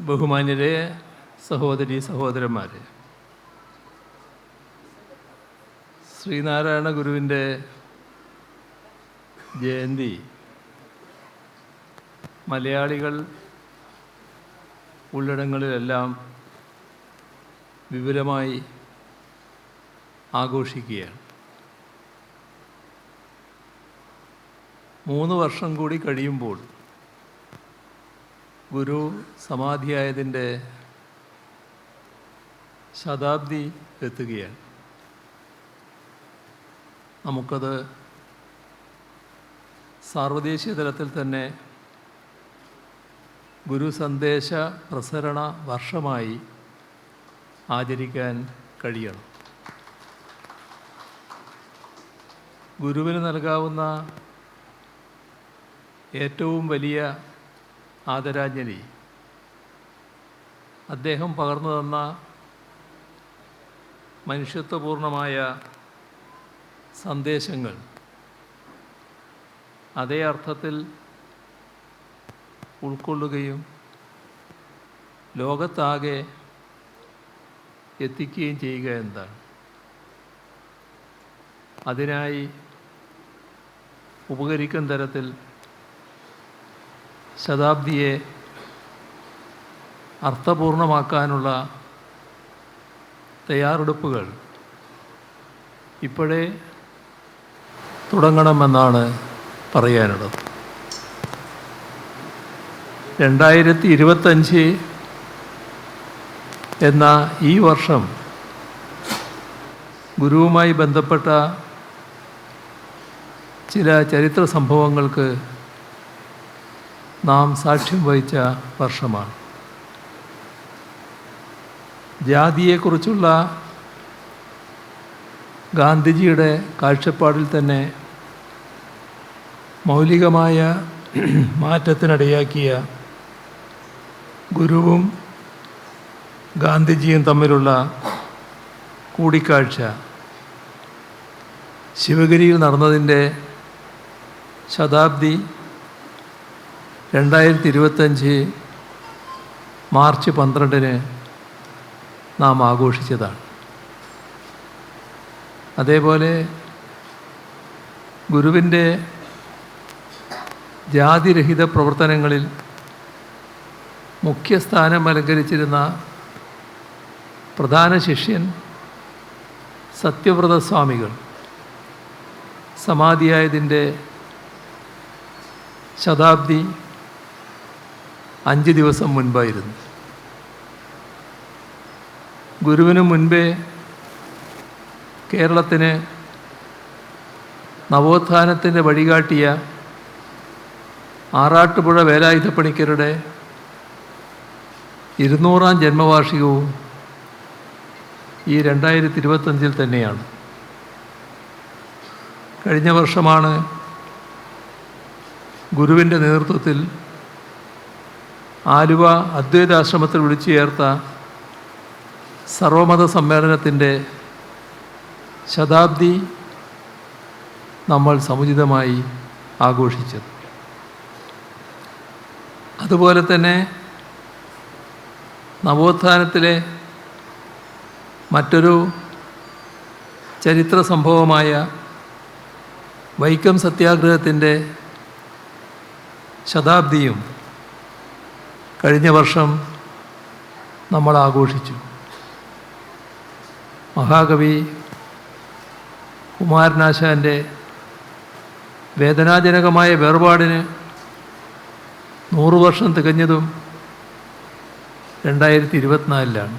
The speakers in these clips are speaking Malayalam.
ബഹുമാന്യരെ, സഹോദരി സഹോദരന്മാരെ, ശ്രീനാരായണ ഗുരുവിൻ്റെ ജയന്തി മലയാളികൾ ഉള്ളിടങ്ങളിലെല്ലാം വിപുലമായി ആഘോഷിക്കുകയാണ്. 3 വർഷം കൂടി കഴിയുമ്പോൾ ഗുരു സമാധിയായതിൻ്റെ ശതാബ്ദി എത്തുകയാണ്. നമുക്കത് സാർവദേശീയ തലത്തിൽ തന്നെ ഗുരു സന്ദേശ പ്രസരണ വർഷമായി ആചരിക്കാൻ കഴിയണം. ഗുരുവിന് നൽകാവുന്ന ഏറ്റവും വലിയ ആദരാഞ്ജലി അദ്ദേഹം പകർന്നു തന്ന മനുഷ്യത്വപൂർണമായ സന്ദേശങ്ങൾ അതേ അർത്ഥത്തിൽ ഉൾക്കൊള്ളുകയും ലോകത്താകെ എത്തിക്കുകയും ചെയ്യുക എന്നതാണ്. അതിനായി ഉപകരിക്കുന്ന തരത്തിൽ ശതാബ്ദിയെ അർത്ഥപൂർണമാക്കാനുള്ള തയ്യാറെടുപ്പുകൾ ഇപ്പോഴേ തുടങ്ങണമെന്നാണ് പറയാനുള്ളത്. 2025 എന്ന ഈ വർഷം ഗുരുവുമായി ബന്ധപ്പെട്ട ചില ചരിത്ര സംഭവങ്ങൾക്ക് നാം സാക്ഷ്യം വഹിച്ച വർഷമാണ്. ജാതിയെക്കുറിച്ചുള്ള ഗാന്ധിജിയുടെ കാഴ്ചപ്പാടിൽ തന്നെ മൗലികമായ മാറ്റത്തിനിടയാക്കിയ ഗുരുവും ഗാന്ധിജിയും തമ്മിലുള്ള കൂടിക്കാഴ്ച ശിവഗിരിയിൽ നടന്നതിൻ്റെ ശതാബ്ദി 2025 മാർച്ച് 12 നാം ആഘോഷിച്ചതാണ്. അതേപോലെ ഗുരുവിൻ്റെ ജാതിരഹിത പ്രവർത്തനങ്ങളിൽ മുഖ്യസ്ഥാനം അലങ്കരിച്ചിരുന്ന പ്രധാന ശിഷ്യൻ സത്യവ്രത സ്വാമികൾ സമാധിയായതിൻ്റെ ശതാബ്ദി 5 ദിവസം മുൻപായിരുന്നു. ഗുരുവിന് മുൻപേ കേരളത്തിന് നവോത്ഥാനത്തിൻ്റെ വഴികാട്ടിയ ആറാട്ടുപുഴ വേലായുധപ്പണിക്കരുടെ 200-ാം ജന്മവാർഷികവും ഈ 2025 തന്നെയാണ്. കഴിഞ്ഞ വർഷമാണ് ഗുരുവിൻ്റെ നേതൃത്വത്തിൽ ആലുവ അദ്വൈതാശ്രമത്തിൽ വിളിച്ചു ചേർത്ത സർവമത സമ്മേളനത്തിൻ്റെ ശതാബ്ദി നമ്മൾ സമുചിതമായി ആഘോഷിച്ചത്. അതുപോലെ തന്നെ നവോത്ഥാനത്തിലെ മറ്റൊരു ചരിത്ര സംഭവമായ വൈക്കം സത്യാഗ്രഹത്തിൻ്റെ ശതാബ്ദിയും കഴിഞ്ഞ വർഷം നമ്മൾ ആഘോഷിച്ചു. മഹാകവി കുമാരനാശാൻ്റെ വേദനാജനകമായ വേർപാടിന് 100 വർഷം തികഞ്ഞതും 2024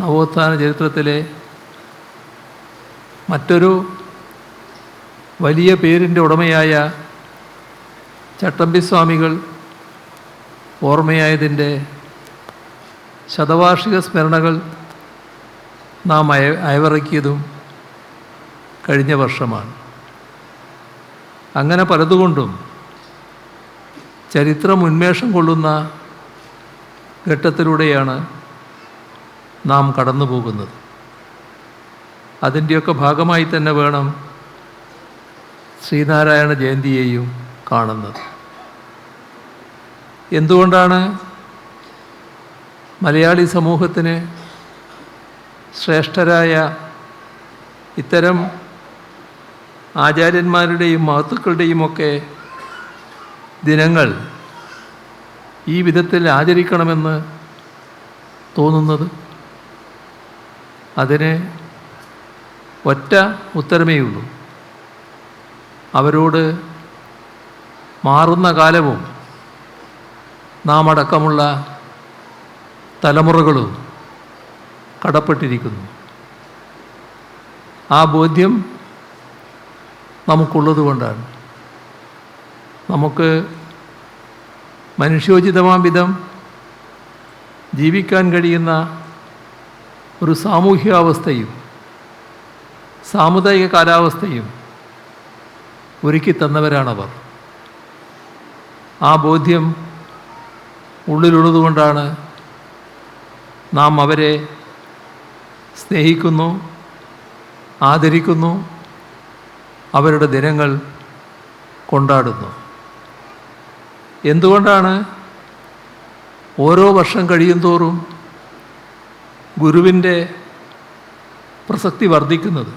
നവോത്ഥാന ചരിത്രത്തിലെ മറ്റൊരു വലിയ പേരിൻ്റെ ഉടമയായ ചട്ടമ്പിസ്വാമികൾ ഓർമ്മയായതിൻ്റെ ശതവാർഷിക സ്മരണകൾ നാം അയവിറക്കിയതും കഴിഞ്ഞ വർഷമാണ്. അങ്ങനെ പലതുകൊണ്ടും ചരിത്രം ഉന്മേഷം കൊള്ളുന്ന ഘട്ടത്തിലൂടെയാണ് നാം കടന്നു പോകുന്നത്. അതിൻ്റെയൊക്കെ ഭാഗമായി തന്നെ വേണം ശ്രീനാരായണ ജയന്തിയെയും കാണുന്നത്. എന്തുകൊണ്ടാണ് മലയാളി സമൂഹത്തിന് ശ്രേഷ്ഠരായ ഇത്തരം ആചാര്യന്മാരുടെയും മഹത്തുക്കളുടെയുമൊക്കെ ദിനങ്ങൾ ഈ വിധത്തിൽ ആചരിക്കണമെന്ന് തോന്നുന്നത്? അതിന് ഒറ്റ ഉത്തരമേ ഉള്ളൂ. അവരോട് മാറുന്ന കാലവും നാം അടക്കമുള്ള തലമുറകളും കടപ്പെട്ടിരിക്കുന്നു. ആ ബോധ്യം നമുക്കുള്ളതുകൊണ്ടാണ് നമുക്ക് മനുഷ്യോചിതമാം വിധം ജീവിക്കാൻ കഴിയുന്ന ഒരു സാമൂഹികാവസ്ഥയും സാമുദായിക കാലാവസ്ഥയും ഒരുക്കി തന്നവരാണവർ. ആ ബോധ്യം ഉള്ളിലുള്ളതുകൊണ്ടാണ് നാം അവരെ സ്നേഹിക്കുന്നു, ആദരിക്കുന്നു, അവരുടെ ദിനങ്ങൾ കൊണ്ടാടുന്നു. എന്തുകൊണ്ടാണ് ഓരോ വർഷം കഴിയുന്തോറും ഗുരുവിൻ്റെ പ്രസക്തി വർദ്ധിക്കുന്നത്?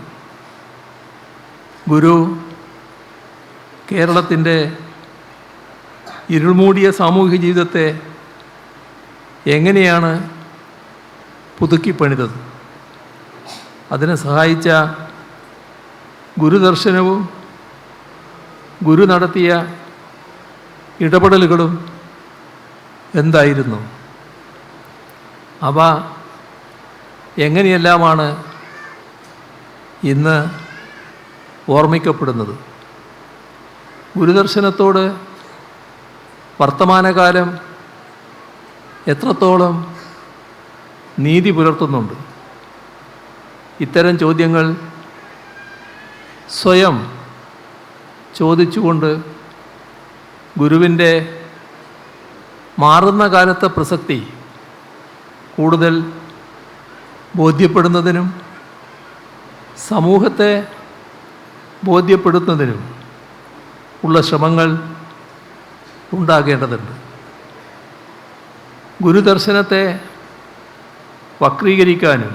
ഗുരു കേരളത്തിൻ്റെ ഇരുൾമൂടിയ സാമൂഹിക ജീവിതത്തെ എങ്ങനെയാണ് പുതുക്കിപ്പണിതത്? അതിനെ സഹായിച്ച ഗുരുദർശനവും ഗുരു നടത്തിയ ഇടപെടലുകളും എന്തായിരുന്നു? അവ എങ്ങനെയെല്ലാമാണ് ഇന്ന് ഓർമ്മിക്കപ്പെടുന്നത്? ഗുരുദർശനത്തോട് വർത്തമാനകാലം എത്രത്തോളം നീതി പുലർത്തുന്നുണ്ട്? ഇത്തരം ചോദ്യങ്ങൾ സ്വയം ചോദിച്ചുകൊണ്ട് ഗുരുവിൻ്റെ മാറുന്ന കാലത്തെ പ്രസക്തി കൂടുതൽ ബോധ്യപ്പെടുന്നതിനും സമൂഹത്തെ ബോധ്യപ്പെടുത്തുന്നതിനും ഉള്ള ശ്രമങ്ങൾ ഉണ്ടാകേണ്ടതുണ്ട്. ഗുരുദർശനത്തെ വക്രീകരിക്കാനും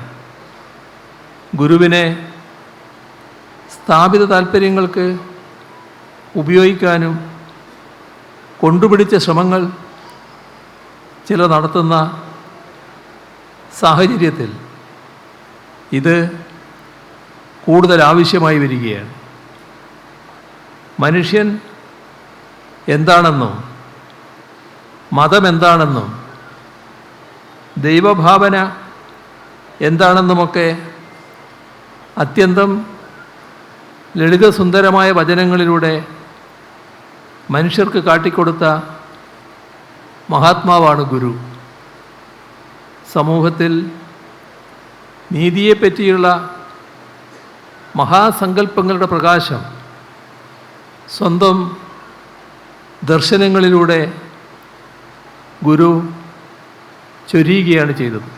ഗുരുവിനെ സ്ഥാപിത താൽപ്പര്യങ്ങൾക്ക് ഉപയോഗിക്കാനും കൊണ്ടുപിടിച്ച ശ്രമങ്ങൾ ചില നടത്തുന്ന സാഹചര്യത്തിൽ ഇത് കൂടുതൽ ആവശ്യമായി വരികയാണ്. മനുഷ്യൻ എന്താണെന്നും മതം എന്താണെന്നും ദൈവഭാവന എന്താണെന്നുമൊക്കെ അത്യന്തം ലളിതസുന്ദരമായ വചനങ്ങളിലൂടെ മനുഷ്യർക്ക് കാട്ടിക്കൊടുത്ത മഹാത്മാവാണ് ഗുരു. സമൂഹത്തിൽ നീതിയെപ്പറ്റിയുള്ള മഹാസങ്കല്പങ്ങളുടെ പ്രകാശം സ്വന്തം ദർശനങ്ങളിലൂടെ ഗുരു ചൊരിയുകയാണ് ചെയ്തത്.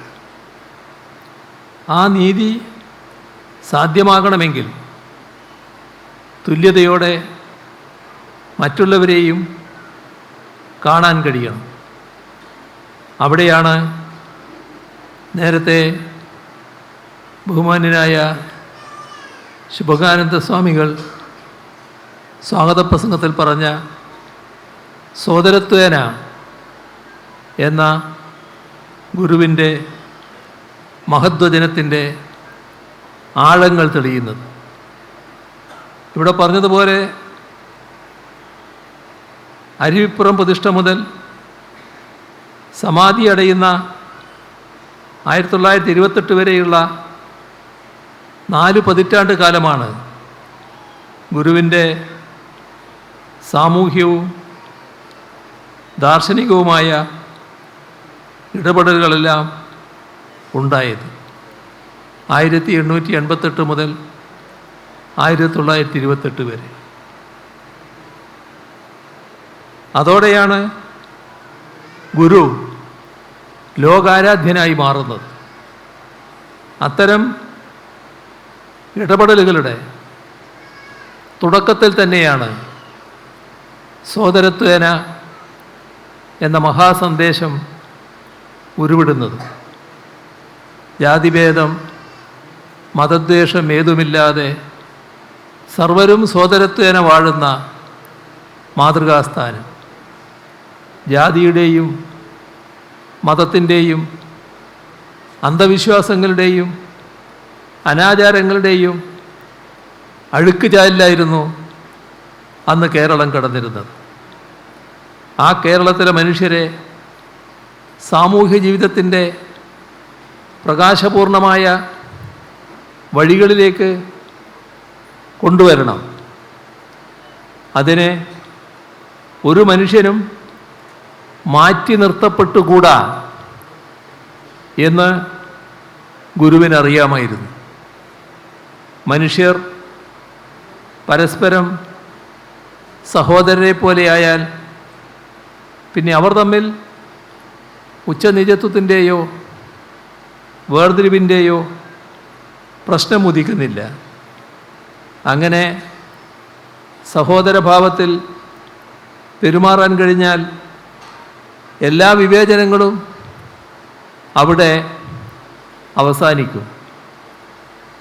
ആ നീതി സാധ്യമാകണമെങ്കിൽ തുല്യതയോടെ മറ്റുള്ളവരെയും കാണാൻ കഴിയണം. അവിടെയാണ് നേരത്തെ ബഹുമാന്യനായ ശുഭകാനന്ദ സ്വാമികൾ സ്വാഗത പ്രസംഗത്തിൽ പറഞ്ഞ സോദരത്വേന എന്ന ഗുരുവിൻ്റെ മഹത്വജനത്തിൻ്റെ ആഴങ്ങൾ തെളിയുന്നത്. ഇവിടെ പറഞ്ഞതുപോലെ അരുവിപ്പുറം പ്രതിഷ്ഠ മുതൽ സമാധി അടയുന്ന 1928 വരെയുള്ള 4 പതിറ്റാണ്ട് കാലമാണ് ഗുരുവിൻ്റെ സാമൂഹ്യവും ദാർശനികവുമായ ഇടപെടലുകളെല്ലാം ഉണ്ടായത്. 1888 മുതൽ 1928 വരെ. അതോടെയാണ് ഗുരു ലോകാരാധ്യനായി മാറുന്നത്. അത്തരം ഇടപെടലുകളുടെ തുടക്കത്തിൽ തന്നെയാണ് സോദരത്വേന എന്ന മഹാസന്ദേശം ഉരുവിടുന്നത്. ജാതിഭേദം മതദ്വേഷം ഏതുമില്ലാതെ സർവരും സോദരത്വേന വാഴുന്ന മാതൃകാസ്ഥാനം. ജാതിയുടെയും മതത്തിൻ്റെയും അന്ധവിശ്വാസങ്ങളുടെയും അനാചാരങ്ങളുടെയും അഴുക്ക് ചാലിലായിരുന്നു അന്ന് കേരളം കടന്നിരുന്നത്. ആ കേരളത്തിലെ മനുഷ്യരെ സാമൂഹ്യ ജീവിതത്തിൻ്റെ പ്രകാശപൂർണമായ വഴികളിലേക്ക് കൊണ്ടുവരണം. അതിന് ഒരു മനുഷ്യനും മാറ്റി നിർത്തപ്പെട്ടുകൂടാ എന്ന് ഗുരുവിനറിയാമായിരുന്നു. മനുഷ്യർ പരസ്പരം സഹോദരരെ പോലെയായാൽ പിന്നെ അവർ തമ്മിൽ ഉച്ചനീചത്വത്തിൻ്റെയോ വേർതിരിവിൻ്റെയോ പ്രശ്നം ഉദിക്കുന്നില്ല. അങ്ങനെ സഹോദരഭാവത്തിൽ പെരുമാറാൻ കഴിഞ്ഞാൽ എല്ലാ വിവേചനങ്ങളും അവിടെ അവസാനിക്കും.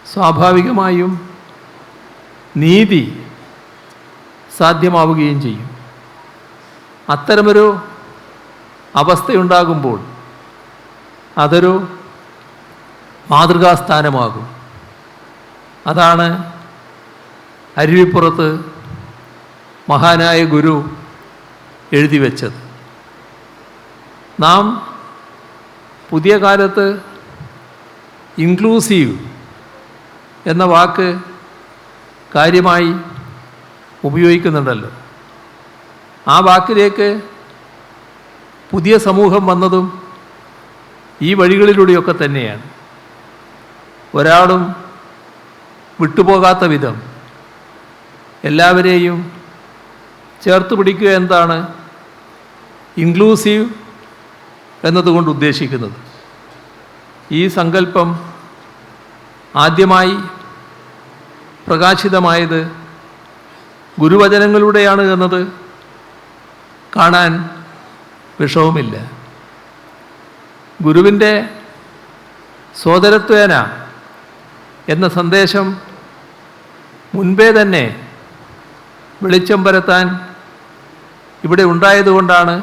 സ്വാഭാവികമായും നീതി സാധ്യമാവുകയും ചെയ്യും. അത്തരമൊരു അവസ്ഥയുണ്ടാകുമ്പോൾ അതൊരു മാതൃകാസ്ഥാനമാകും. അതാണ് അരുവിപ്പുറത്ത് മഹാനായ ഗുരു എഴുതി വച്ചത്. നാം പുതിയ കാലത്ത് ഇൻക്ലൂസീവ് എന്ന വാക്ക് കാര്യമായി ഉപയോഗിക്കുന്നുണ്ടല്ലോ. ആ വാക്കിലേക്ക് പുതിയ സമൂഹം വന്നതും ഈ വഴികളിലൂടെയൊക്കെ തന്നെയാണ്. ഒരാളും വിട്ടുപോകാത്ത വിധം എല്ലാവരെയും ചേർത്ത് പിടിക്കുക എന്താണ് ഇൻക്ലൂസീവ് എന്നതുകൊണ്ട് ഉദ്ദേശിക്കുന്നത്. ഈ സങ്കല്പം ആദ്യമായി പ്രകാശിതമായത് ഗുരുവചനങ്ങളിലൂടെയാണ് എന്നത് കാണാൻ വിഷവുമില്ല. ഗുരുവിൻ്റെ സോദരത്വേന എന്ന സന്ദേശം മുൻപേ തന്നെ വെളിച്ചം പരത്താൻ ഇവിടെ ഉണ്ടായതുകൊണ്ടാണ്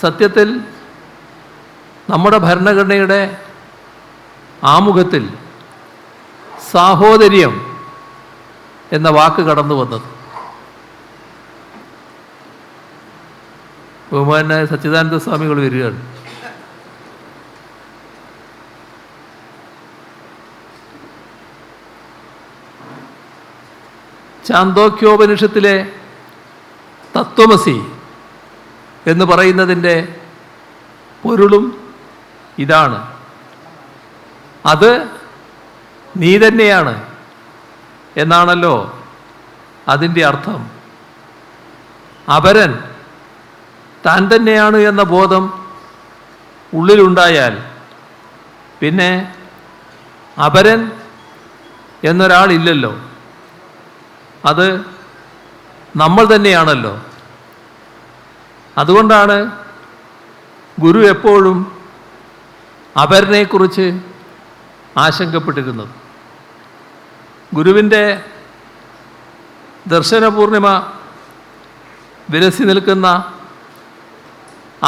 സത്യത്തിൽ നമ്മുടെ ഭരണഘടനയുടെ ആമുഖത്തിൽ സാഹോദര്യം എന്ന വാക്ക് കടന്നു വന്നത്. ബഹുമാനായ സച്ചിദാനന്ദ സ്വാമികൾ വരികയാണ്. ചാന്തോക്യോപനിഷത്തിലെ തത്വമസി എന്ന് പറയുന്നതിൻ്റെ പൊരുളും ഇതാണ്. അത് നീ തന്നെയാണ് എന്നാണല്ലോ അതിൻ്റെ അർത്ഥം. അപരൻ താൻ തന്നെയാണ് എന്ന ബോധം ഉള്ളിലുണ്ടായാൽ പിന്നെ അപരൻ എന്നൊരാളില്ലല്ലോ. അത് നമ്മൾ തന്നെയാണല്ലോ. അതുകൊണ്ടാണ് ഗുരു എപ്പോഴും അപരനെക്കുറിച്ച് ആശങ്കപ്പെട്ടിരുന്നത്. ഗുരുവിൻ്റെ ദർശനപൂർണിമ വിരസി നിൽക്കുന്ന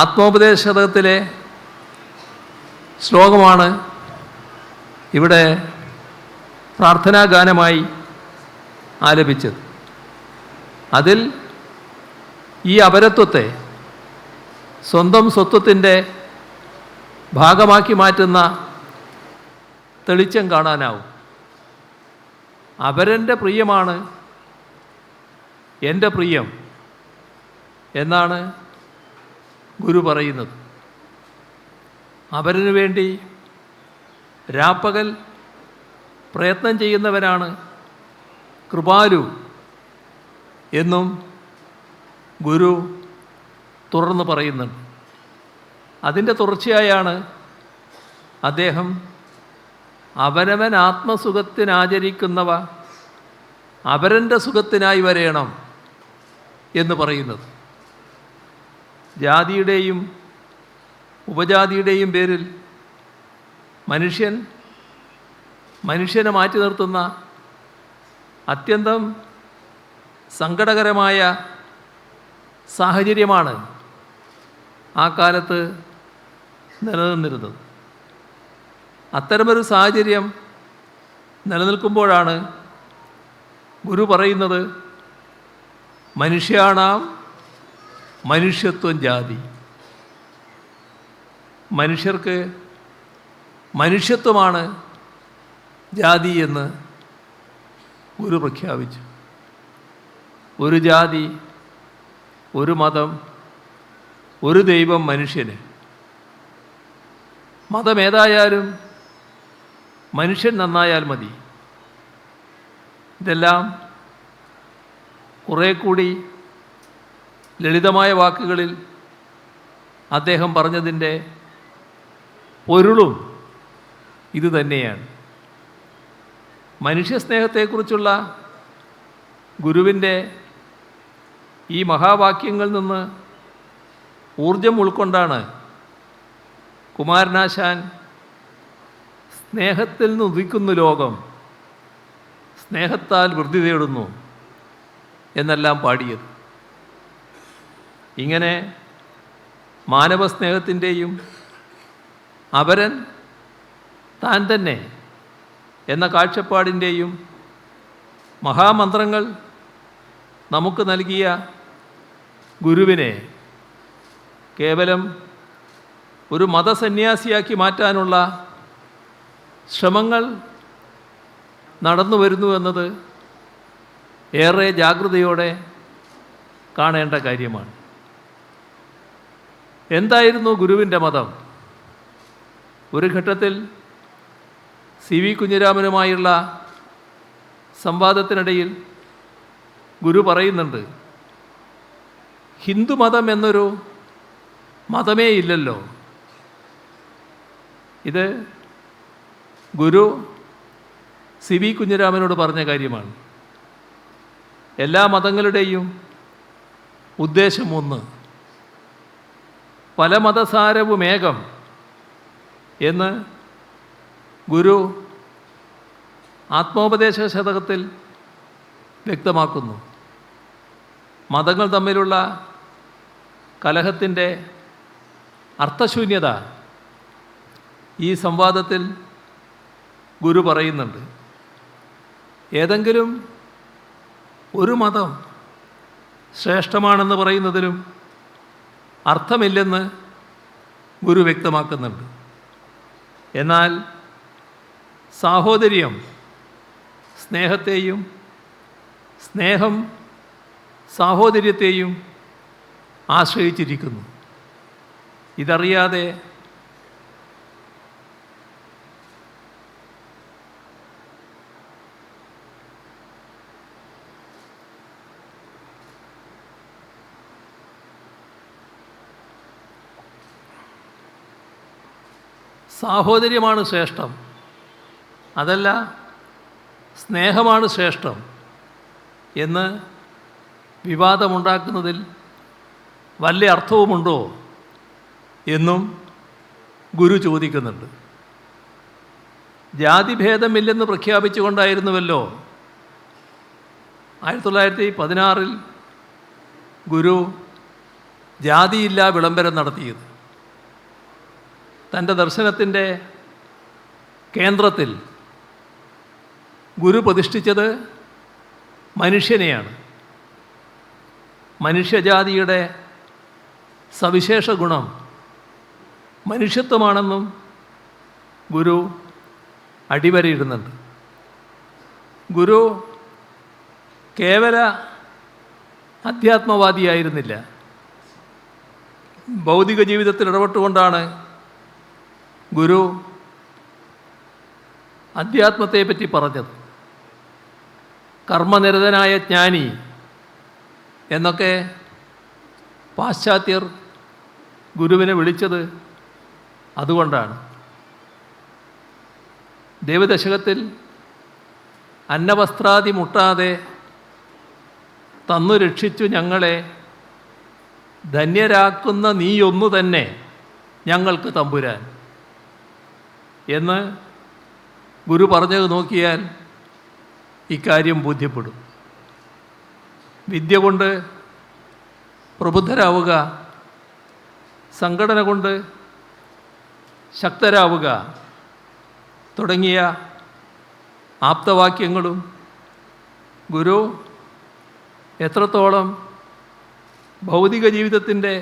ആത്മോപദേശതകത്തിലെ ശ്ലോകമാണ് ഇവിടെ പ്രാർത്ഥനാഗാനമായി ആലപിച്ചത്. അതിൽ ഈ അപരത്വത്തെ സ്വന്തം സ്വത്വത്തിൻ്റെ ഭാഗമാക്കി മാറ്റുന്ന തെളിച്ചം കാണാനാവും. അപരൻ്റെ പ്രിയമാണ് എൻ്റെ പ്രിയം എന്നാണ് ഗുരു പറയുന്നത്. അപരനു വേണ്ടി രാപ്പകൽ പ്രയത്നം ചെയ്യുന്നവരാണ് കൃപാലു എന്നും ഗുരു തുടർന്ന് പറയുന്നുണ്ട്. അതിൻ്റെ തുടർച്ചയായാണ് അദ്ദേഹം അവനവൻ ആത്മസുഖത്തിനാചരിക്കുന്നവ അപരൻ്റെ സുഖത്തിനായി വരേണം എന്ന് പറയുന്നത്. ജാതിയുടെയും ഉപജാതിയുടെയും പേരിൽ മനുഷ്യനെ മാറ്റി നിർത്തുന്ന അത്യന്തം സങ്കടകരമായ സാഹചര്യമാണ് ആ കാലത്ത് നിലനിന്നിരുന്നത്. അത്തരമൊരു സാഹചര്യം നിലനിൽക്കുമ്പോഴാണ് ഗുരു പറയുന്നത്, മനുഷ്യാണാം മനുഷ്യത്വം ജാതി. മനുഷ്യർക്ക് മനുഷ്യത്വമാണ് ജാതി എന്ന് ഗുരു പ്രഖ്യാപിച്ചു. ഒരു ജാതി, ഒരു മതം, ഒരു ദൈവം മനുഷ്യന്. മതമേതായാലും മനുഷ്യൻ നന്നായാൽ മതി. ഇതെല്ലാം കുറേ കൂടി ലളിതമായ വാക്കുകളിൽ അദ്ദേഹം പറഞ്ഞതിൻ്റെ പൊരുളും ഇതുതന്നെയാണ്. മനുഷ്യസ്നേഹത്തെക്കുറിച്ചുള്ള ഗുരുവിൻ്റെ ഈ മഹാവാക്യങ്ങളിൽ നിന്ന് ഊർജം ഉൾക്കൊണ്ടാണ് കുമാരനാശാൻ സ്നേഹത്തിൽ നിന്ന് ഉദിക്കുന്നു ലോകം, സ്നേഹത്താൽ വൃദ്ധി തേടുന്നു എന്നെല്ലാം പാടിയത്. ഇങ്ങനെ മാനവസ്നേഹത്തിൻ്റെയും അപരൻ താൻ തന്നെ എന്ന കാഴ്ചപ്പാടിൻ്റെയും മഹാമന്ത്രങ്ങൾ നമുക്ക് നൽകിയ ഗുരുവിനെ കേവലം ഒരു മതസന്യാസിയാക്കി മാറ്റാനുള്ള ശ്രമങ്ങൾ നടന്നു വരുന്നു എന്നത് ഏറെ ജാഗ്രതയോടെ കാണേണ്ട കാര്യമാണ്. എന്തായിരുന്നു ഗുരുവിൻ്റെ മതം? ഒരു ഘട്ടത്തിൽ CV കുഞ്ഞിരാമനുമായുള്ള സംവാദത്തിനിടയിൽ ഗുരു പറയുന്നുണ്ട്, ഹിന്ദുമതം എന്നൊരു മതമേ ഇല്ലല്ലോ. ഇത് ഗുരു CV കുഞ്ഞിരാമനോട് പറഞ്ഞ കാര്യമാണ്. എല്ലാ മതങ്ങളുടെയും ഉദ്ദേശം ഒന്ന്, പല മതസാരവുമേകം എന്ന് ഗുരു ആത്മോപദേശ ശതകത്തിൽ വ്യക്തമാക്കുന്നു. മതങ്ങൾ തമ്മിലുള്ള കലഹത്തിൻ്റെ അർത്ഥശൂന്യത ഈ സംവാദത്തിൽ ഗുരു പറയുന്നുണ്ട്. ഏതെങ്കിലും ഒരു മതം ശ്രേഷ്ഠമാണെന്ന് പറയുന്നതിനും അർത്ഥമില്ലെന്ന് ഗുരു വ്യക്തമാക്കുന്നുണ്ട്. എന്നാൽ സാഹോദര്യം സ്നേഹത്തെയും സ്നേഹം സാഹോദര്യത്തെയും ആശ്രയിച്ചിരിക്കുന്നു. ഇതറിയാതെ സാഹോദര്യമാണ് ശ്രേഷ്ഠം, അതല്ല സ്നേഹമാണ് ശ്രേഷ്ഠം എന്ന് വിവാദമുണ്ടാക്കുന്നതിൽ വല്ല അർത്ഥവുമുണ്ടോ എന്നും ഗുരു ചോദിക്കുന്നുണ്ട്. ജാതിഭേദമില്ലെന്ന് പ്രഖ്യാപിച്ചുകൊണ്ടായിരുന്നുവല്ലോ 1916 ഗുരു ജാതിയില്ലാ വിളംബരം നടത്തിയത്. തൻ്റെ ദർശനത്തിൻ്റെ കേന്ദ്രത്തിൽ ഗുരു പ്രതിഷ്ഠിച്ചത് മനുഷ്യനെയാണ്. മനുഷ്യജാതിയുടെ സവിശേഷ ഗുണം മനുഷ്യത്വമാണെന്നും ഗുരു അടിവരയിടുന്നുണ്ട്. ഗുരു കേവല അധ്യാത്മവാദിയായിരുന്നില്ല. ഭൗതിക ജീവിതത്തിൽ ഇടപെട്ടുകൊണ്ടാണ് ഗുരു അധ്യാത്മത്തെപ്പറ്റി പറഞ്ഞത്. കർമ്മനിരതനായ ജ്ഞാനി എന്നൊക്കെ പാശ്ചാത്യർ ഗുരുവിനെ വിളിച്ചത് അതുകൊണ്ടാണ്. ദേവദശകത്തിൽ അന്നവസ്ത്രാദി മുട്ടാതെ തന്നു രക്ഷിച്ചു ഞങ്ങളെ ധന്യരാക്കുന്ന നീയൊന്നു തന്നെ ഞങ്ങൾക്ക് തമ്പുരാൻ എന്ന് ഗുരു പറഞ്ഞത് നോക്കിയാൽ ഇക്കാര്യം ബോധ്യപ്പെടും. വിദ്യ കൊണ്ട് പ്രബുദ്ധരാവുക, സംഘടന കൊണ്ട് ശക്തരാവുക തുടങ്ങിയ ആപ്തവാക്യങ്ങളും ഗുരു എത്രത്തോളം ഭൗതിക ജീവിതത്തിൻ്റെ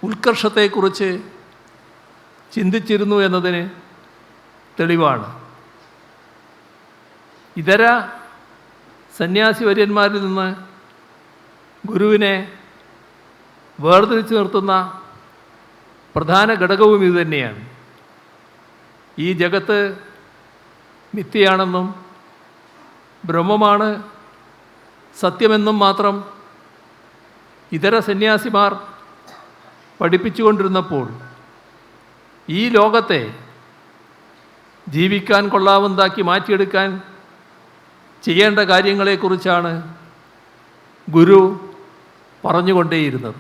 ഉത്കർഷത്തെക്കുറിച്ച് ചിന്തിച്ചിരുന്നു എന്നതിന് തെളിവാണ്. ഇതര സന്യാസിവര്യന്മാരിൽ നിന്ന് ഗുരുവിനെ വേർതിരിച്ചു നിർത്തുന്ന പ്രധാന ഘടകവും ഇതുതന്നെയാണ്. ഈ ജഗത്ത് മിഥ്യയാണെന്നും ബ്രഹ്മമാണ് സത്യമെന്നും മാത്രം ഇതര സന്യാസിമാർ പഠിപ്പിച്ചുകൊണ്ടിരുന്നപ്പോൾ ഈ ലോകത്തെ ജീവിക്കാൻ കൊള്ളാവുന്നതാക്കി മാറ്റിയെടുക്കാൻ ചെയ്യേണ്ട കാര്യങ്ങളെക്കുറിച്ചാണ് ഗുരു പറഞ്ഞുകൊണ്ടേയിരുന്നത്.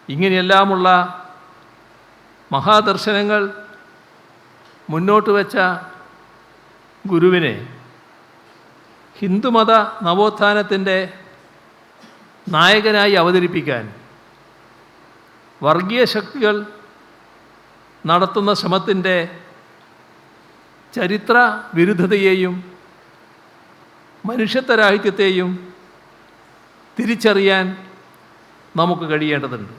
ഇങ്ങനെയെല്ലാമുള്ള മഹാദർശനങ്ങൾ മുന്നോട്ട് വച്ച ഗുരുവിനെ ഹിന്ദുമത നവോത്ഥാനത്തിൻ്റെ നായകനായി അവതരിപ്പിക്കാൻ വർഗീയ ശക്തികൾ നടത്തുന്ന ശ്രമത്തിൻ്റെ ചരിത്ര വിരുദ്ധതയെയും മനുഷ്യത്വരാഹിത്യത്തെയും തിരിച്ചറിയാൻ നമുക്ക് കഴിയേണ്ടതുണ്ട്.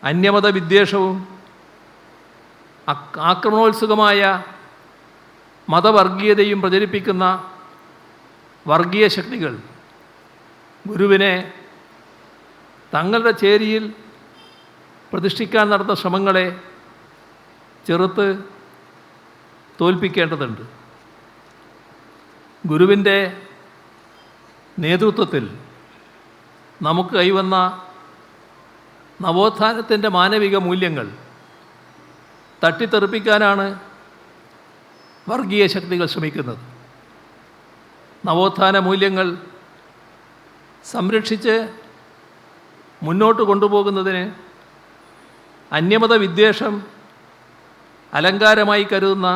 അന്യമത വിദ്വേഷവും ആക്രമണോത്സുകമായ മതവർഗീയതയും പ്രചരിപ്പിക്കുന്ന വർഗീയ ശക്തികൾ ഗുരുവിനെ തങ്ങളുടെ ചേരിയിൽ പ്രതിഷ്ഠിക്കാൻ നടന്ന ശ്രമങ്ങളെ ചെറുത്ത് തോൽപ്പിക്കേണ്ടതുണ്ട്. ഗുരുവിൻ്റെ നേതൃത്വത്തിൽ നമുക്ക് കൈവന്ന നവോത്ഥാനത്തിൻ്റെ മാനവിക മൂല്യങ്ങൾ തട്ടിത്തെറിപ്പിക്കാനാണ് വർഗീയ ശക്തികൾ ശ്രമിക്കുന്നത്. നവോത്ഥാന മൂല്യങ്ങൾ സംരക്ഷിച്ച് മുന്നോട്ട് കൊണ്ടുപോകുന്നതിന് അന്യമത വിദ്വേഷം അലങ്കാരമായി കരുതുന്ന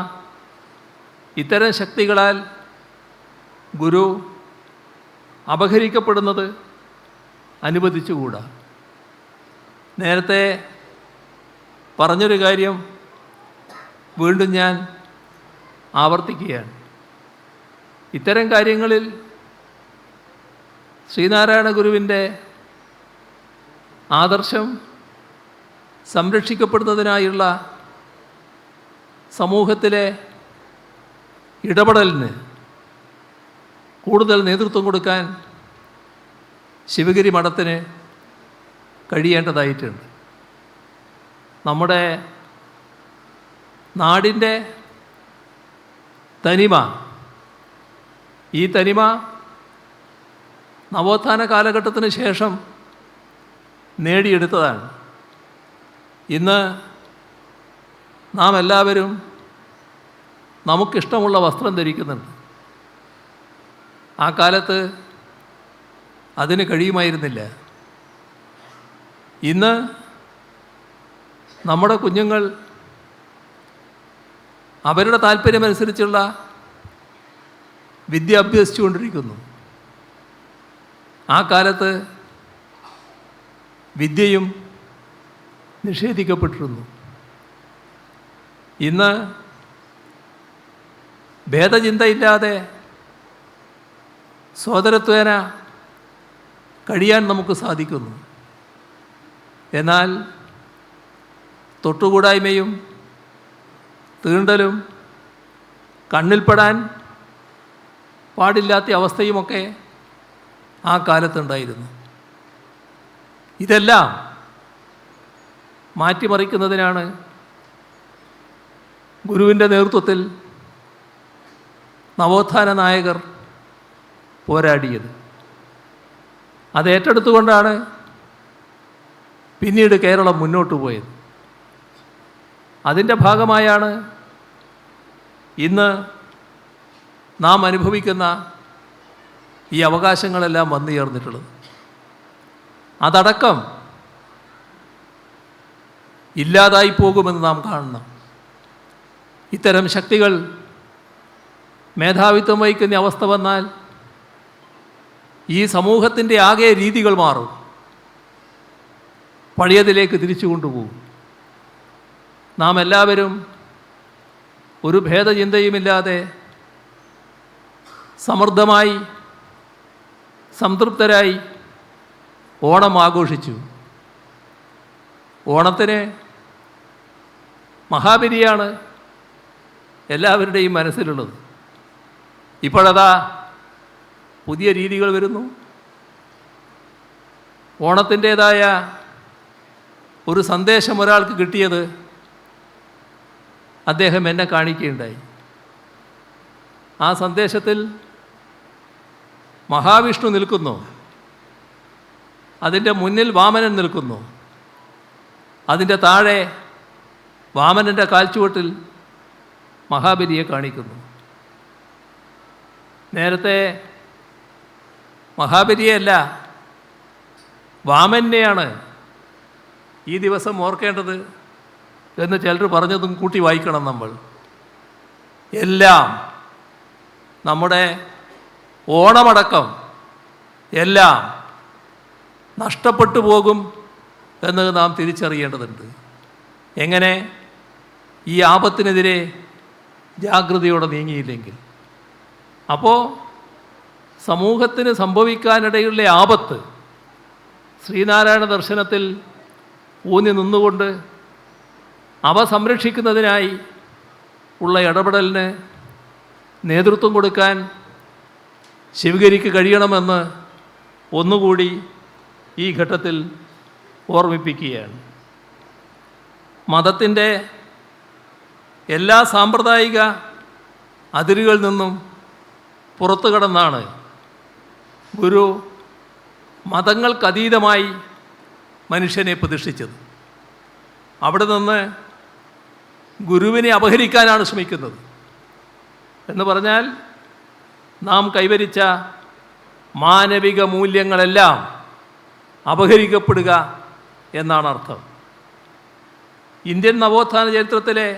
ഇത്തരം ശക്തികളാൽ ഗുരു അപഹരിക്കപ്പെടുന്നത് അനുവദിച്ചുകൂടാ. നേരത്തെ പറഞ്ഞൊരു കാര്യം വീണ്ടും ഞാൻ ആവർത്തിക്കുകയാണ്. ഇത്തരം കാര്യങ്ങളിൽ ശ്രീനാരായണ ഗുരുവിൻ്റെ ആദർശം സംരക്ഷിക്കപ്പെടുന്നതിനായുള്ള സമൂഹത്തിലെ ഇടപെടലിന് കൂടുതൽ നേതൃത്വം കൊടുക്കാൻ ശിവഗിരി മഠത്തിന് കഴിയേണ്ടതായിട്ടുണ്ട്. നമ്മുടെ നാടിൻ്റെ തനിമ, ഈ തനിമ നവോത്ഥാന കാലഘട്ടത്തിന് ശേഷം നേടിയെടുത്തതാണ്. ഇന്ന് നാം എല്ലാവരും നമുക്കിഷ്ടമുള്ള വസ്ത്രം ധരിക്കുന്നുണ്ട്. ആ കാലത്ത് അതിന് കഴിയുമായിരുന്നില്ല. ഇന്ന് നമ്മുടെ കുഞ്ഞുങ്ങൾ അവരുടെ താല്പര്യമനുസരിച്ചുള്ള വിദ്യ അഭ്യസിച്ചുകൊണ്ടിരിക്കുന്നു. ആ കാലത്ത് വിദ്യയും നിഷേധിക്കപ്പെട്ടിരുന്നു. ഇന്ന് ഭേദചിന്തയില്ലാതെ സോദരത്വേന കഴിയാൻ നമുക്ക് സാധിക്കുന്നു. എന്നാൽ തൊട്ടുകൂടായ്മയും തീണ്ടലും കണ്ണിൽപ്പെടാൻ പാടില്ലാത്ത അവസ്ഥയുമൊക്കെ ആ കാലത്തുണ്ടായിരുന്നു. ഇതെല്ലാം മാറ്റിമറിക്കുന്നതിനാണ് ഗുരുവിൻ്റെ നേതൃത്വത്തിൽ നവോത്ഥാന നായകർ പോരാടിയത്. അത് ഏറ്റെടുത്തുകൊണ്ടാണ് പിന്നീട് കേരളം മുന്നോട്ട് പോയത്. അതിൻ്റെ ഭാഗമായാണ് ഇന്ന് നാം അനുഭവിക്കുന്ന ഈ അവകാശങ്ങളെല്ലാം വന്നു ചേർന്നിട്ടുള്ളത്. അതടക്കം ഇല്ലാതായി പോകുമെന്ന് നാം കാണണം. ഇത്തരം ശക്തികൾ മേധാവിത്വം വഹിക്കുന്ന അവസ്ഥ വന്നാൽ ഈ സമൂഹത്തിൻ്റെ ആകെ രീതികൾ മാറും, പഴയതിലേക്ക് തിരിച്ചു കൊണ്ടുപോകും. നാം എല്ലാവരും ഒരു ഭേദചിന്തയുമില്ലാതെ സമൃദ്ധമായി സംതൃപ്തരായി ഓണം ആഘോഷിച്ചു. ഓണത്തിന് മഹാബലിയാണ് എല്ലാവരുടെയും മനസ്സിലുള്ളത്. ഇപ്പോഴതാ പുതിയ രീതികൾ വരുന്നു. ഓണത്തിൻ്റേതായ ഒരു സന്ദേശം ഒരാൾക്ക് കിട്ടിയത് അദ്ദേഹം എന്നെ കാണിക്കുകയുണ്ടായി. ആ സന്ദേശത്തിൽ മഹാവിഷ്ണു നിൽക്കുന്നു, അതിൻ്റെ മുന്നിൽ വാമനൻ നിൽക്കുന്നു, അതിൻ്റെ താഴെ വാമനൻ്റെ കാൽച്ചുവട്ടിൽ മഹാബലിയെ കാണിക്കുന്നു. നേരത്തെ മഹാബലിയല്ല, വാമനെയാണ് ഈ ദിവസം ഓർക്കേണ്ടത് എന്ന് ചിലർ പറഞ്ഞതും കൂട്ടി വായിക്കണം നമ്മൾ. എല്ലാം നമ്മുടെ ഓണമടക്കം എല്ലാം നഷ്ടപ്പെട്ടു പോകും എന്ന് നാം തിരിച്ചറിയേണ്ടതുണ്ട്. എങ്ങനെ? ഈ ആപത്തിനെതിരെ ജാഗ്രതയോടെ നീങ്ങിയില്ലെങ്കിൽ. അപ്പോൾ സമൂഹത്തിന് സംഭവിക്കാനിടയുള്ള ആപത്ത് ശ്രീനാരായണ ദർശനത്തിൽ ഊന്നി നിന്നുകൊണ്ട് അവ സംരക്ഷിക്കുന്നതിനായി ഉള്ള ഇടപെടലിന് നേതൃത്വം കൊടുക്കാൻ ശിവഗിരിക്ക് കഴിയണമെന്ന് ഒന്നുകൂടി ഈ ഘട്ടത്തിൽ ഓർമ്മിപ്പിക്കുകയാണ്. മതത്തിൻ്റെ എല്ലാ സാമ്പ്രദായിക അതിരുകളിൽ നിന്നും പുറത്തു കടന്നാണ് ഗുരു മതങ്ങൾക്കതീതമായി മനുഷ്യനെ പ്രതിഷ്ഠിച്ചത്. അവിടെ നിന്ന് ഗുരുവിനെ അപഹരിക്കാനാണ് ശ്രമിക്കുന്നത്. എന്ന് പറഞ്ഞാൽ നാം കൈവരിച്ച മാനവിക മൂല്യങ്ങളെല്ലാം അപഹരിക്കപ്പെടുക എന്നാണ് അർത്ഥം. ഇന്ത്യൻ നവോത്ഥാന ചരിത്രത്തിലെ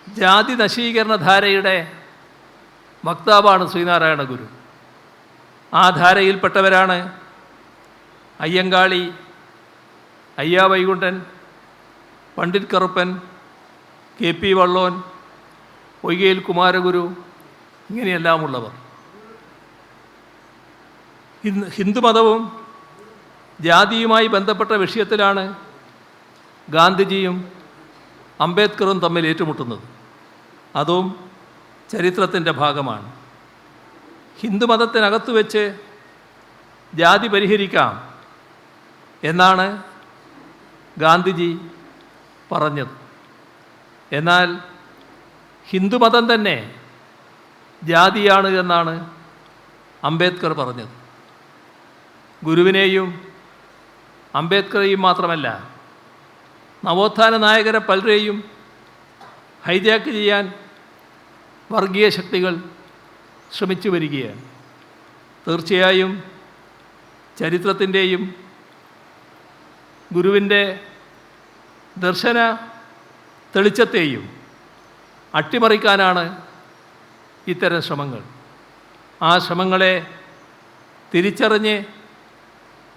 ജാതി നശീകരണ ധാരയുടെ വക്താവാണ് ശ്രീനാരായണ ഗുരു. ആ ധാരയിൽപ്പെട്ടവരാണ് അയ്യങ്കാളി, അയ്യാ വൈകുണ്ഠൻ, പണ്ഡിറ്റ് കറുപ്പൻ, കെ പി വള്ളോൻ, പൊയ്കയിൽ കുമാരഗുരു, ഇങ്ങനെയെല്ലാമുള്ളവർ. ഹിന്ദുമതവും ജാതിയുമായി ബന്ധപ്പെട്ട വിഷയത്തിലാണ് ഗാന്ധിജിയും അംബേദ്കറും തമ്മിൽ ഏറ്റുമുട്ടുന്നത്. അതും ചരിത്രത്തിൻ്റെ ഭാഗമാണ്. ഹിന്ദുമതത്തിനകത്ത് വെച്ച് ജാതി പരിഹരിക്കാം എന്നാണ് ഗാന്ധിജി പറഞ്ഞത്. എന്നാൽ ഹിന്ദുമതം തന്നെ ജാതിയാണ് എന്നാണ് അംബേദ്കർ പറഞ്ഞത്. ഗുരുവിനെയും അംബേദ്കറെയും മാത്രമല്ല, നവോത്ഥാന നായകരെ പലരെയും ഹൈജാക്ക് ചെയ്യാൻ വർഗീയ ശക്തികൾ ശ്രമിച്ചു വരികയാണ്. തീർച്ചയായും ചരിത്രത്തിൻ്റെയും ഗുരുവിൻ്റെ ദർശന തെളിച്ചത്തെയും അട്ടിമറിക്കാനാണ് ഇത്തരം ശ്രമങ്ങൾ. ആ ശ്രമങ്ങളെ തിരിച്ചറിഞ്ഞ്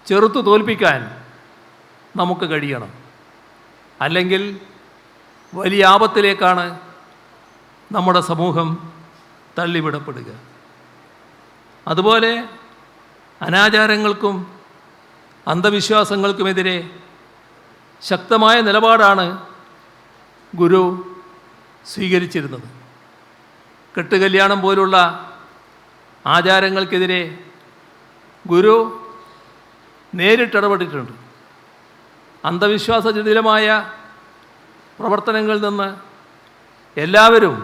ചെറുത്തു തോൽപ്പിക്കാൻ നമുക്ക് കഴിയണം. അല്ലെങ്കിൽ വലിയ ആപത്തിലേക്കാണ് നമ്മുടെ സമൂഹം തള്ളിവിടപ്പെടുക. അതുപോലെ അനാചാരങ്ങൾക്കും അന്ധവിശ്വാസങ്ങൾക്കുമെതിരെ ശക്തമായ നിലപാടാണ് ഗുരു സ്വീകരിച്ചിരുന്നത്. കെട്ടുകല്യാണം പോലുള്ള ആചാരങ്ങൾക്കെതിരെ ഗുരു നേരിട്ടിടപെട്ടിട്ടുണ്ട്. അന്ധവിശ്വാസജടിലമായ പ്രവർത്തനങ്ങളിൽ നിന്ന് എല്ലാവരും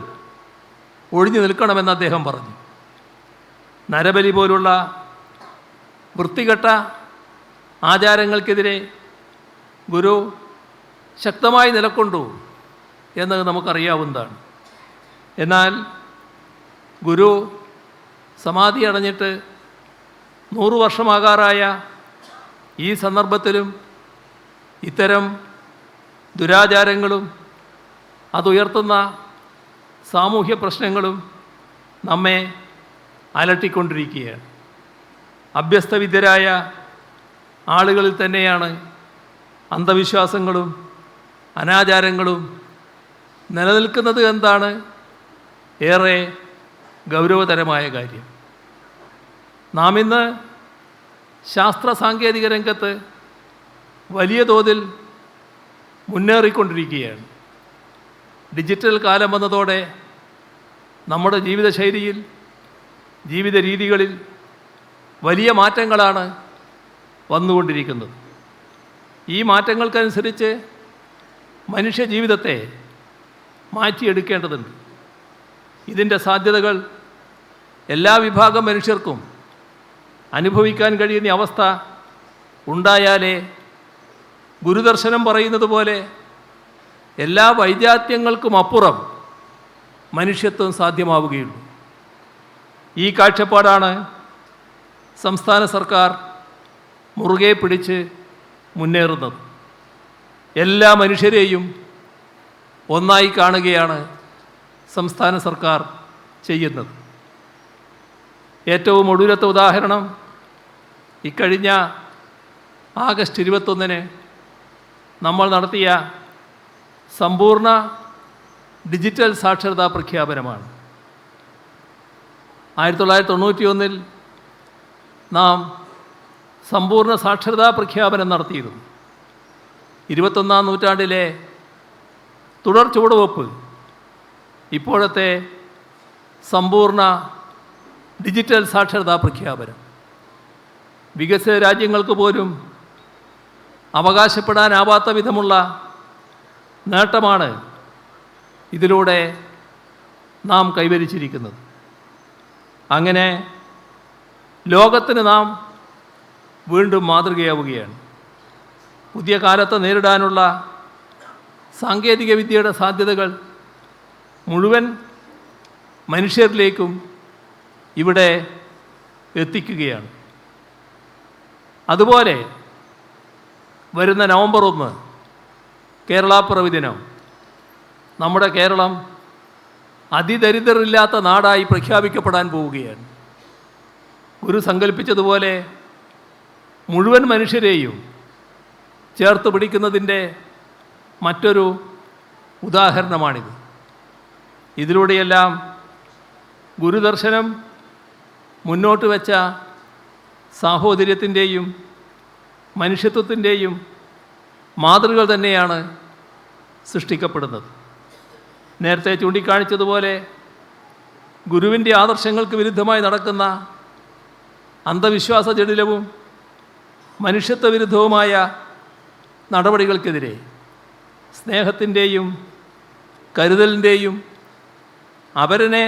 ഒഴിഞ്ഞു നിൽക്കണമെന്ന് അദ്ദേഹം പറഞ്ഞു. നരബലി പോലുള്ള വൃത്തികെട്ട ആചാരങ്ങൾക്കെതിരെ ഗുരു ശക്തമായി നിലകൊണ്ടു എന്നത് നമുക്കറിയാവുന്നതാണ്. എന്നാൽ ഗുരു സമാധി അടഞ്ഞിട്ട് 100 വർഷമാകാറായ ഈ സന്ദർഭത്തിലും ഇത്തരം ദുരാചാരങ്ങളും അതുയർത്തുന്ന സാമൂഹ്യ പ്രശ്നങ്ങളും നമ്മെ അലട്ടിക്കൊണ്ടിരിക്കുകയാണ്. അഭ്യസ്തവിദ്യരായ ആളുകളിൽ തന്നെയാണ് അന്ധവിശ്വാസങ്ങളും അനാചാരങ്ങളും നിലനിൽക്കുന്നത് എന്താണ് ഏറെ ഗൗരവതരമായ കാര്യം. നാം ഇന്ന് ശാസ്ത്ര സാങ്കേതിക രംഗത്ത് വലിയ തോതിൽ മുന്നേറിക്കൊണ്ടിരിക്കുകയാണ്. ഡിജിറ്റൽ കാലം വന്നതോടെ നമ്മുടെ ജീവിതശൈലിയിൽ, ജീവിത രീതികളിൽ വലിയ മാറ്റങ്ങളാണ് വന്നുകൊണ്ടിരിക്കുന്നത്. ഈ മാറ്റങ്ങൾക്കനുസരിച്ച് മനുഷ്യ ജീവിതത്തെ മാറ്റിയെടുക്കേണ്ടതുണ്ട്. ഇതിൻ്റെ സാധ്യതകൾ എല്ലാ വിഭാഗം മനുഷ്യർക്കും അനുഭവിക്കാൻ കഴിയുന്ന അവസ്ഥ ഉണ്ടായാലേ ഗുരുദർശനം പറയുന്നത് പോലെ എല്ലാ വൈജാത്യങ്ങൾക്കും അപ്പുറം മനുഷ്യത്വം സാധ്യമാവുകയുള്ളൂ. ഈ കാഴ്ചപ്പാടാണ് സംസ്ഥാന സർക്കാർ മുറുകെ പിടിച്ച് മുന്നേറുന്നത്. എല്ലാ മനുഷ്യരെയും ഒന്നായി കാണുകയാണ് സംസ്ഥാന സർക്കാർ ചെയ്യുന്നത്. ഏറ്റവും ഒടുവിലത്തെ ഉദാഹരണം ഇക്കഴിഞ്ഞ ആഗസ്റ്റ് 21 നമ്മൾ നടത്തിയ സമ്പൂർണ്ണ ഡിജിറ്റൽ സാക്ഷരതാ പ്രഖ്യാപനമാണ്. 1991 നാം സമ്പൂർണ്ണ സാക്ഷരതാ പ്രഖ്യാപനം നടത്തിയിരുന്നു. 21-ാം നൂറ്റാണ്ടിലെ തുടർ ചുവടുവെപ്പ് ഇപ്പോഴത്തെ സമ്പൂർണ്ണ ഡിജിറ്റൽ സാക്ഷരതാ പ്രഖ്യാപനം. വികസിത രാജ്യങ്ങൾക്ക് പോലും അവകാശപ്പെടാനാവാത്ത വിധമുള്ള നേട്ടമാണ് ഇതിലൂടെ നാം കൈവരിച്ചിരിക്കുന്നത്. അങ്ങനെ ലോകത്തിന് നാം വീണ്ടും മാതൃകയാവുകയാണ്. പുതിയ കാലത്തെ നേരിടാനുള്ള സാങ്കേതിക വിദ്യയുടെ സാധ്യതകൾ മുഴുവൻ മനുഷ്യരിലേക്കും ഇവിടെ എത്തിക്കുകയാണ്. അതുപോലെ വരുന്ന നവംബർ 1 കേരളപ്പിറവി ദിനം നമ്മുടെ കേരളം അതിദരിദ്രരില്ലാത്ത നാടായി പ്രഖ്യാപിക്കപ്പെടാൻ പോവുകയാണ്. ഗുരു സങ്കല്പിച്ചതുപോലെ മുഴുവൻ മനുഷ്യരെയും ചേർത്ത് പിടിക്കുന്നതിൻ്റെ മറ്റൊരു ഉദാഹരണമാണിത്. ഇതിലൂടെയെല്ലാം ഗുരുദർശനം മുന്നോട്ട് വെച്ച സാഹോദര്യത്തിൻ്റെയും മനുഷ്യത്വത്തിൻ്റെയും മാതൃകകൾ തന്നെയാണ് സൃഷ്ടിക്കപ്പെടുന്നത്. നേരത്തെ ചൂണ്ടിക്കാണിച്ചതുപോലെ ഗുരുവിൻ്റെ ആദർശങ്ങൾക്ക് വിരുദ്ധമായി നടക്കുന്ന അന്ധവിശ്വാസ ജടിലവും മനുഷ്യത്വ വിരുദ്ധവുമായ നടപടികൾക്കെതിരെ സ്നേഹത്തിൻ്റെയും കരുതലിൻ്റെയും അവരനെ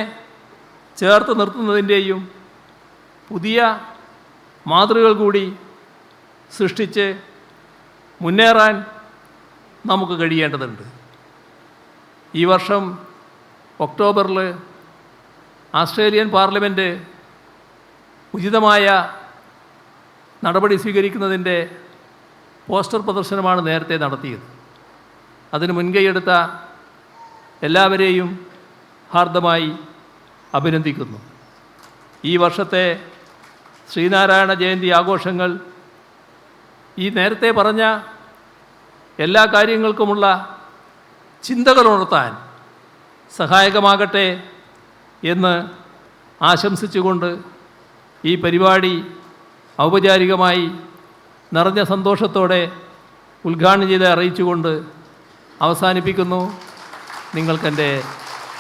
ചേർത്ത് നിർത്തുന്നതിൻ്റെയും പുതിയ മാതൃകകൾ കൂടി സൃഷ്ടിച്ച് മുന്നേറാൻ നമുക്ക് കഴിയേണ്ടതുണ്ട്. ഈ വർഷം ഒക്ടോബറിൽ ആസ്ട്രേലിയൻ പാർലമെൻറ്റ് ഉചിതമായ നടപടി സ്വീകരിക്കുന്നതിൻ്റെ പോസ്റ്റർ പ്രദർശനമാണ് നേരത്തെ നടത്തിയത്. അതിന് മുൻകൈയെടുത്ത എല്ലാവരെയും ഹാർദമായി അഭിനന്ദിക്കുന്നു. ഈ വർഷത്തെ ശ്രീനാരായണ ജയന്തി ആഘോഷങ്ങൾ ഈ നേരത്തെ പറഞ്ഞ എല്ലാ കാര്യങ്ങൾക്കുമുള്ള ചിന്തകൾ ഉണർത്താൻ സഹായകമാകട്ടെ എന്ന് ആശംസിച്ചുകൊണ്ട് ഈ പരിപാടി ഔപചാരികമായി നിറഞ്ഞ സന്തോഷത്തോടെ ഉദ്ഘാടനം ചെയ്ത് അറിയിച്ചുകൊണ്ട് അവസാനിപ്പിക്കുന്നു. നിങ്ങൾക്കെൻ്റെ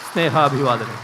സ്നേഹാഭിവാദനം.